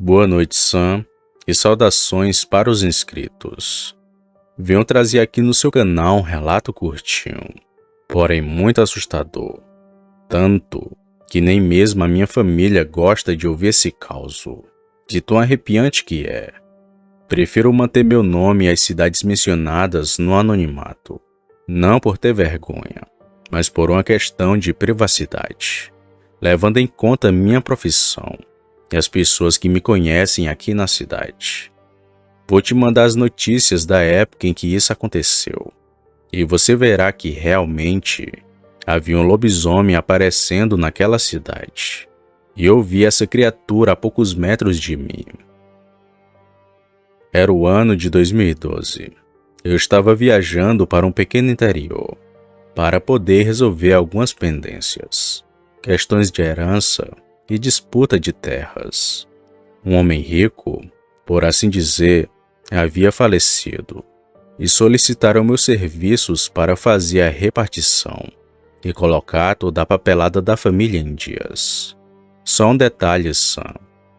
Boa noite, Sam, e saudações para os inscritos. Venho trazer aqui no seu canal um relato curtinho, porém muito assustador. Tanto que nem mesmo a minha família gosta de ouvir esse causo, de tão arrepiante que é. Prefiro manter meu nome e as cidades mencionadas no anonimato, não por ter vergonha, mas por uma questão de privacidade, levando em conta minha profissão e as pessoas que me conhecem aqui na cidade. Vou te mandar as notícias da época em que isso aconteceu, e você verá que realmente havia um lobisomem aparecendo naquela cidade, e eu vi essa criatura a poucos metros de mim. Era o ano de 2012. Eu estava viajando para um pequeno interior, para poder resolver algumas pendências, questões de herança e disputa de terras. Um homem rico, por assim dizer, havia falecido, e solicitaram meus serviços para fazer a repartição e colocar toda a papelada da família em dias. Só um detalhe, Sam,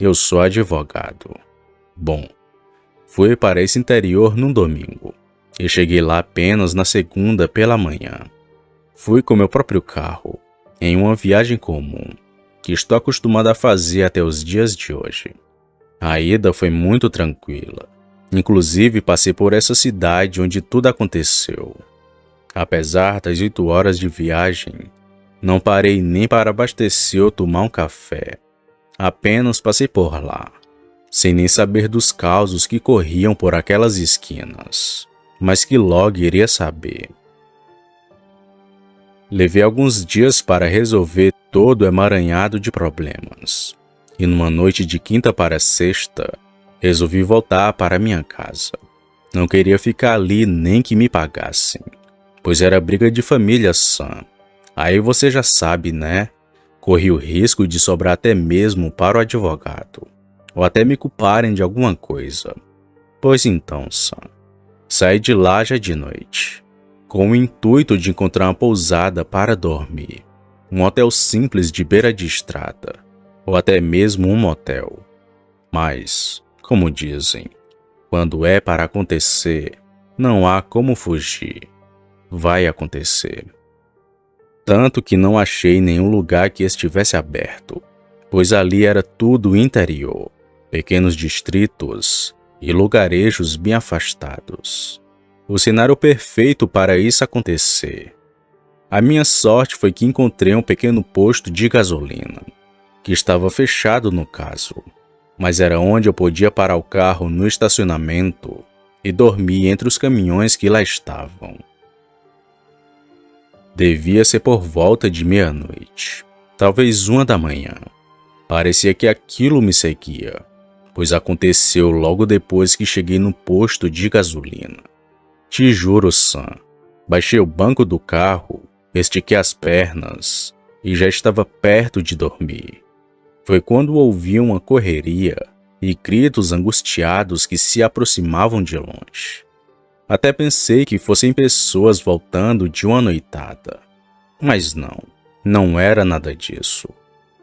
eu sou advogado. Bom, fui para esse interior num domingo, e cheguei lá apenas na segunda pela manhã. Fui com meu próprio carro, em uma viagem comum, que estou acostumado a fazer até os dias de hoje. A ida foi muito tranquila. Inclusive, passei por essa cidade onde tudo aconteceu. Apesar das 8 horas de viagem, não parei nem para abastecer ou tomar um café. Apenas passei por lá, sem nem saber dos causos que corriam por aquelas esquinas, mas que logo iria saber. Levei alguns dias para resolver todo o emaranhado de problemas, e numa noite de quinta para sexta, resolvi voltar para minha casa. Não queria ficar ali nem que me pagassem, pois era briga de família, Sam. Aí você já sabe, né? Corri o risco de sobrar até mesmo para o advogado, ou até me culparem de alguma coisa. Pois então, Sam, saí de lá já de noite, com o intuito de encontrar uma pousada para dormir, um hotel simples de beira de estrada, ou até mesmo um motel. Mas, como dizem, quando é para acontecer, não há como fugir. Vai acontecer. Tanto que não achei nenhum lugar que estivesse aberto, pois ali era tudo interior, pequenos distritos e lugarejos bem afastados. O cenário perfeito para isso acontecer. A minha sorte foi que encontrei um pequeno posto de gasolina, que estava fechado no caso, mas era onde eu podia parar o carro no estacionamento e dormir entre os caminhões que lá estavam. Devia ser por volta de meia-noite, talvez 1 da manhã. Parecia que aquilo me seguia, pois aconteceu logo depois que cheguei no posto de gasolina. Te juro, Sam, baixei o banco do carro, estiquei as pernas e já estava perto de dormir. Foi quando ouvi uma correria e gritos angustiados que se aproximavam de longe. Até pensei que fossem pessoas voltando de uma noitada. Mas não era nada disso.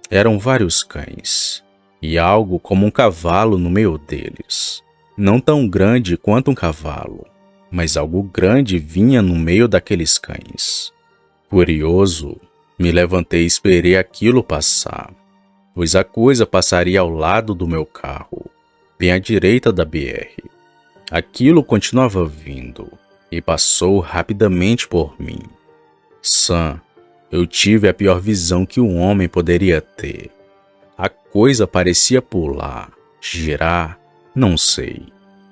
Eram vários cães, e algo como um cavalo no meio deles. Não tão grande quanto um cavalo, mas algo grande vinha no meio daqueles cães. Curioso, me levantei e esperei aquilo passar, pois a coisa passaria ao lado do meu carro, bem à direita da BR. Aquilo continuava vindo e passou rapidamente por mim. Sam, eu tive a pior visão que um homem poderia ter. A coisa parecia pular, girar, não sei,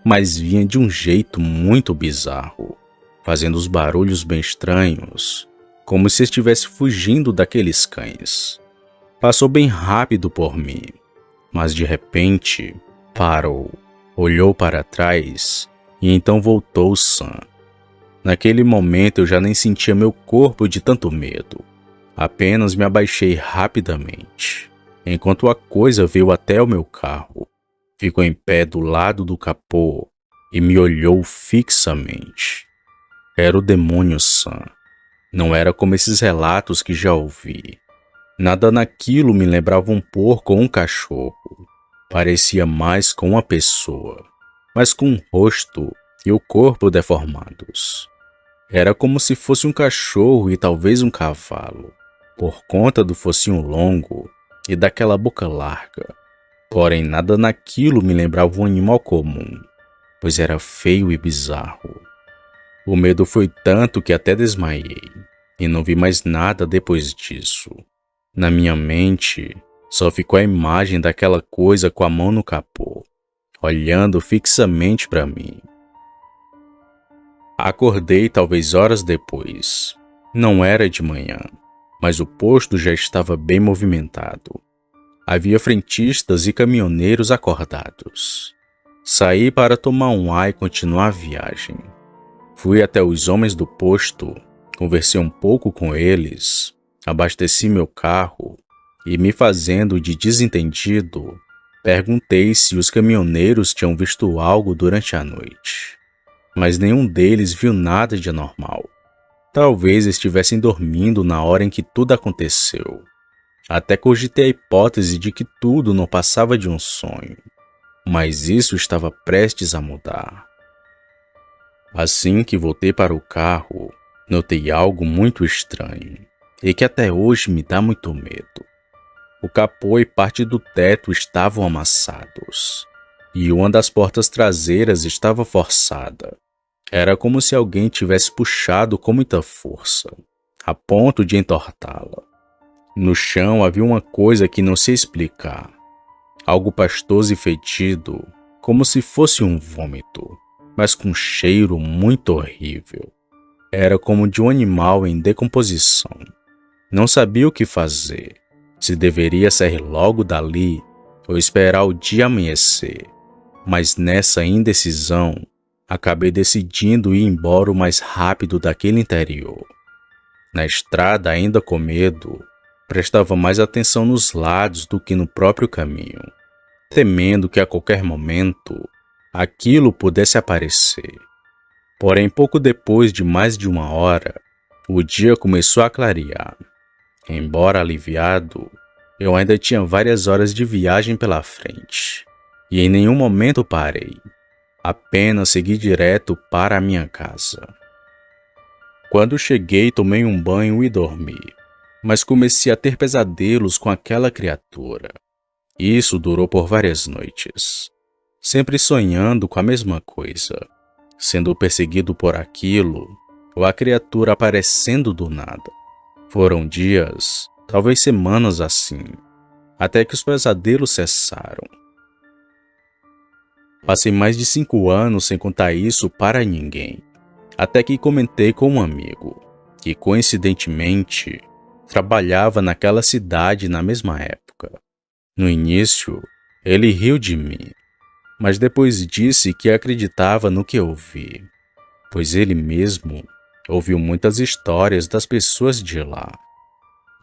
mas vinha de um jeito muito bizarro, fazendo os barulhos bem estranhos, como se estivesse fugindo daqueles cães. Passou bem rápido por mim, mas de repente parou, olhou para trás e então voltou Sam. Naquele momento eu já nem sentia meu corpo de tanto medo. Apenas me abaixei rapidamente, enquanto a coisa veio até o meu carro. Ficou em pé do lado do capô e me olhou fixamente. Era o demônio Sam. Não era como esses relatos que já ouvi. Nada naquilo me lembrava um porco ou um cachorro. Parecia mais com uma pessoa, mas com um rosto e o corpo deformados. Era como se fosse um cachorro e talvez um cavalo, por conta do focinho longo e daquela boca larga. Porém, nada naquilo me lembrava um animal comum, pois era feio e bizarro. O medo foi tanto que até desmaiei, e não vi mais nada depois disso. Na minha mente, só ficou a imagem daquela coisa com a mão no capô, olhando fixamente para mim. Acordei talvez horas depois. Não era de manhã, mas o posto já estava bem movimentado. Havia frentistas e caminhoneiros acordados. Saí para tomar um ar e continuar a viagem. Fui até os homens do posto, conversei um pouco com eles, abasteci meu carro e, me fazendo de desentendido, perguntei se os caminhoneiros tinham visto algo durante a noite. Mas nenhum deles viu nada de anormal. Talvez estivessem dormindo na hora em que tudo aconteceu. Até cogitei a hipótese de que tudo não passava de um sonho, mas isso estava prestes a mudar. Assim que voltei para o carro, notei algo muito estranho e que até hoje me dá muito medo. O capô e parte do teto estavam amassados e uma das portas traseiras estava forçada. Era como se alguém tivesse puxado com muita força, a ponto de entortá-la. No chão havia uma coisa que não sei explicar. Algo pastoso e fedido, como se fosse um vômito, mas com um cheiro muito horrível. Era como de um animal em decomposição. Não sabia o que fazer, se deveria sair logo dali ou esperar o dia amanhecer. Mas nessa indecisão, acabei decidindo ir embora o mais rápido daquele interior. Na estrada, ainda com medo, prestava mais atenção nos lados do que no próprio caminho, temendo que a qualquer momento aquilo pudesse aparecer. Porém, pouco depois de mais de uma hora, o dia começou a clarear. Embora aliviado, eu ainda tinha várias horas de viagem pela frente, e em nenhum momento parei. Apenas segui direto para a minha casa. Quando cheguei, tomei um banho e dormi, mas comecei a ter pesadelos com aquela criatura. Isso durou por várias noites, sempre sonhando com a mesma coisa, sendo perseguido por aquilo, ou a criatura aparecendo do nada. Foram dias, talvez semanas assim, até que os pesadelos cessaram. Passei mais de 5 anos sem contar isso para ninguém, até que comentei com um amigo, que coincidentemente trabalhava naquela cidade na mesma época. No início, ele riu de mim, mas depois disse que acreditava no que ouvi, pois ele mesmo ouviu muitas histórias das pessoas de lá.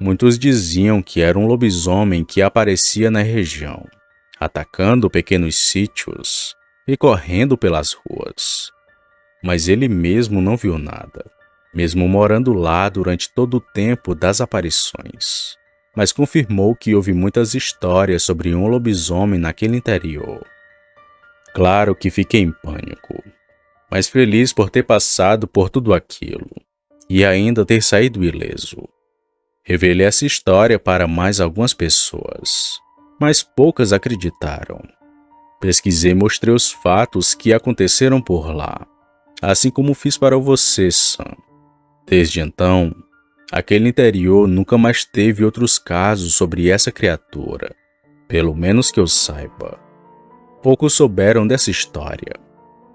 Muitos diziam que era um lobisomem que aparecia na região, atacando pequenos sítios e correndo pelas ruas. Mas ele mesmo não viu nada, mesmo morando lá durante todo o tempo das aparições. Mas confirmou que houve muitas histórias sobre um lobisomem naquele interior. Claro que fiquei em pânico, mas feliz por ter passado por tudo aquilo e ainda ter saído ileso. Revelei essa história para mais algumas pessoas, mas poucas acreditaram. Pesquisei e mostrei os fatos que aconteceram por lá, assim como fiz para você, Sam. Desde então, aquele interior nunca mais teve outros casos sobre essa criatura, pelo menos que eu saiba. Poucos souberam dessa história.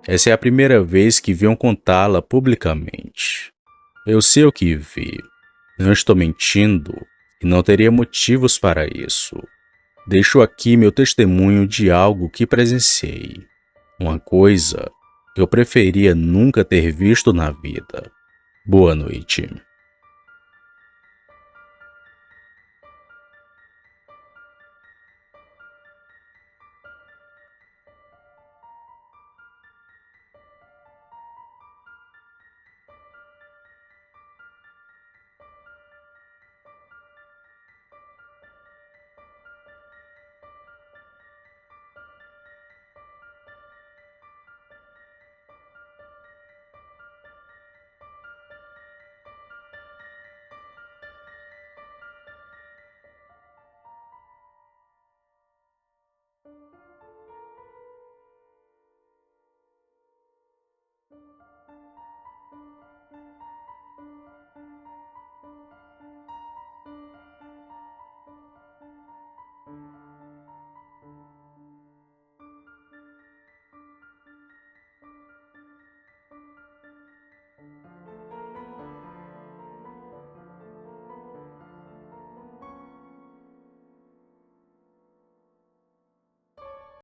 Essa é a primeira vez que venham contá-la publicamente. Eu sei o que vi. Não estou mentindo e não teria motivos para isso. Deixo aqui meu testemunho de algo que presenciei. Uma coisa que eu preferia nunca ter visto na vida. Boa noite.